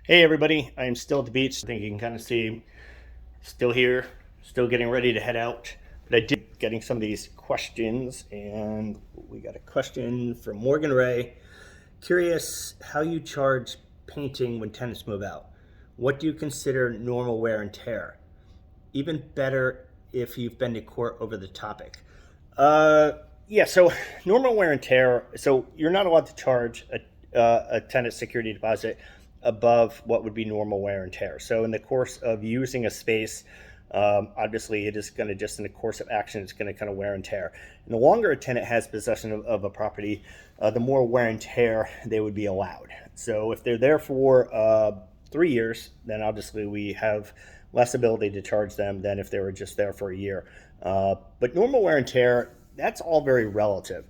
Hey everybody, I'm still at the beach. I think you can kind of see, still here, still getting ready to head out. But I did getting some of these questions, and we got a question from Morgan Ray. Curious how you charge painting when tenants move out. What do you consider normal wear and tear? Even better if you've been to court over the topic. Uh, yeah, so normal wear and tear. So you're not allowed to charge a tenant security deposit above what would be normal wear and tear. So in the course of using a space, obviously it is going to just in the course of action, it's going to kind of wear and tear. And the longer a tenant has possession of a property, the more wear and tear they would be allowed. So if they're there for 3 years, then obviously we have less ability to charge them than if they were just there for a year. But normal wear and tear, that's all very relative.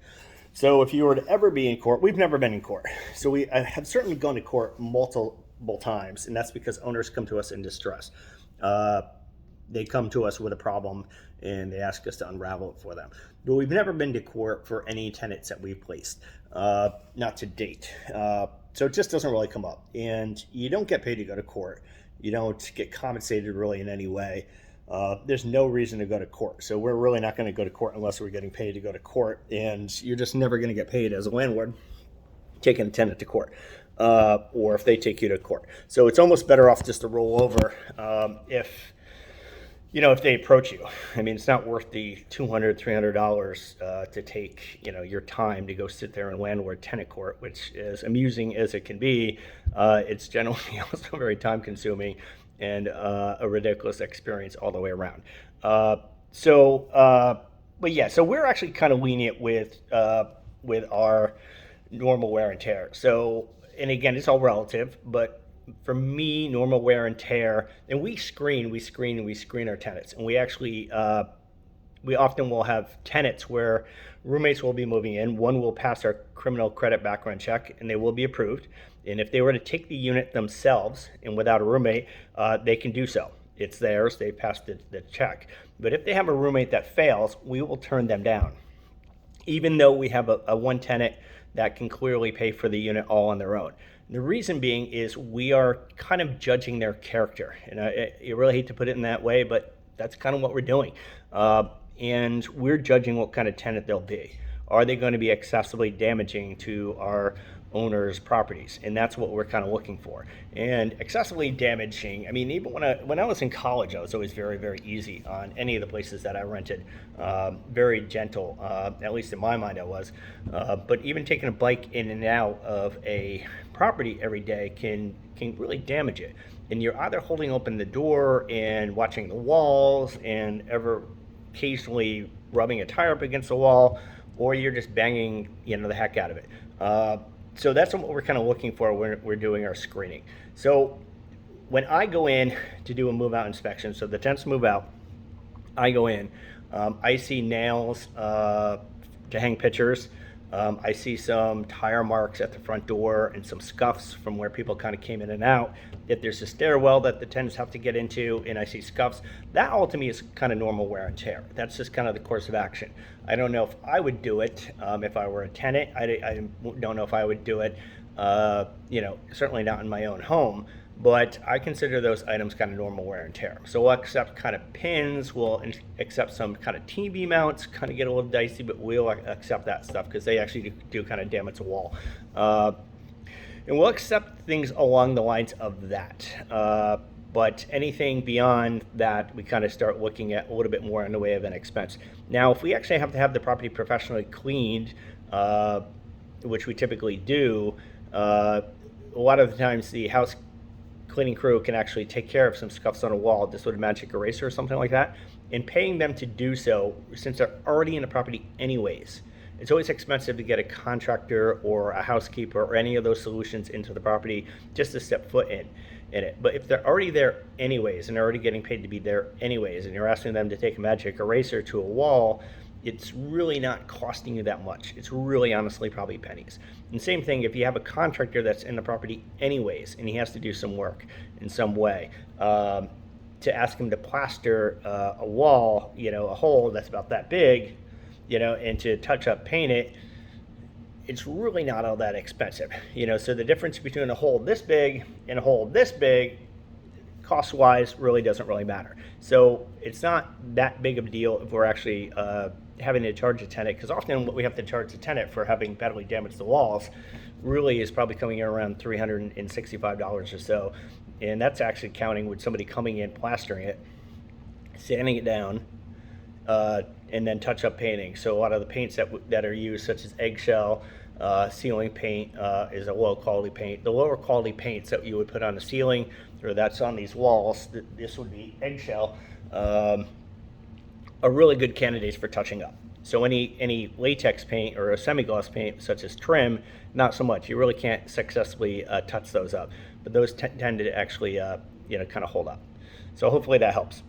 So if you were to ever be in court, we've never been in court. So I have certainly gone to court multiple times, and that's because owners come to us in distress. Uh, they come to us with a problem and they ask us to unravel it for them. But we've never been to court for any tenants that we've placed, not to date. So it just doesn't really come up. And you don't get paid to go to court. You don't get compensated really in any way. There's no reason to go to court. So we're really not going to go to court unless we're getting paid to go to court. And you're just never going to get paid as a landlord taking a tenant to court, or if they take you to court. So it's almost better off just to roll over if they approach you. I mean, it's not worth the $200, $300 to take, your time to go sit there in landlord tenant court, which is amusing as it can be. It's generally also very time consuming and a ridiculous experience all the way around. But yeah, so we're actually kind of lenient with our normal wear and tear. So, and again, it's all relative, but for me, normal wear and tear, and we screen our tenants, and we often will have tenants where roommates will be moving in. One will pass our criminal credit background check, and they will be approved. And if they were to take the unit themselves and without a roommate, they can do so. It's theirs. They passed the check. But if they have a roommate that fails, we will turn them down, even though we have a one tenant that can clearly pay for the unit all on their own. The reason being is we are kind of judging their character. And I really hate to put it in that way, but that's kind of what we're doing. And we're judging what kind of tenant they'll be. Are they going to be excessively damaging to our owners' properties? And that's what we're kind of looking for. And excessively damaging, I mean, even when I was in college, I was always very, very easy on any of the places that I rented. Very gentle, at least in my mind I was. But even taking a bike in and out of a property every day can really damage it. And you're either holding open the door and watching the walls and ever occasionally rubbing a tire up against the wall, or you're just banging the heck out of it. So that's what we're kind of looking for when we're doing our screening. So when I go in to do a move out inspection, so the tenants move out, I go in, I see nails to hang pictures. I see some tire marks at the front door and some scuffs from where people kind of came in and out. If there's a stairwell that the tenants have to get into and I see scuffs, that all to me is kind of normal wear and tear. That's just kind of the course of action. I don't know if I would do it if I were a tenant. I don't know if I would do it, certainly not in my own home. But I consider those items kind of normal wear and tear. So we'll accept kind of pins, we'll accept some kind of TV mounts, kind of get a little dicey, but we'll accept that stuff because they actually do kind of damage a wall. And we'll accept things along the lines of that. But anything beyond that, we kind of start looking at a little bit more in the way of an expense. Now, if we actually have to have the property professionally cleaned, which we typically do, a lot of the times the house cleaning crew can actually take care of some scuffs on a wall just with a magic eraser or something like that, and paying them to do so since they're already in the property anyways. It's always expensive to get a contractor or a housekeeper or any of those solutions into the property just to step foot in it. But if they're already there anyways and they're already getting paid to be there anyways, and you're asking them to take a magic eraser to a wall, it's really not costing you that much. It's really honestly probably pennies. And same thing if you have a contractor that's in the property anyways and he has to do some work in some way, to ask him to plaster a wall, a hole that's about that big, and to touch up paint it, it's really not all that expensive. So the difference between a hole this big and a hole this big, cost wise, really doesn't really matter. So it's not that big of a deal if we're actually having to charge a tenant, because often what we have to charge the tenant for having badly damaged the walls really is probably coming in around $365 or so. And that's actually counting with somebody coming in, plastering it, sanding it down, and then touch-up painting. So a lot of the paints that are used, such as eggshell, ceiling paint, is a low-quality paint. The lower quality paints that you would put on the ceiling or that's on these walls, this would be eggshell, are really good candidates for touching up. So any latex paint or a semi-gloss paint, such as trim, not so much. You really can't successfully touch those up. But those tend to actually, kind of hold up. So hopefully that helps.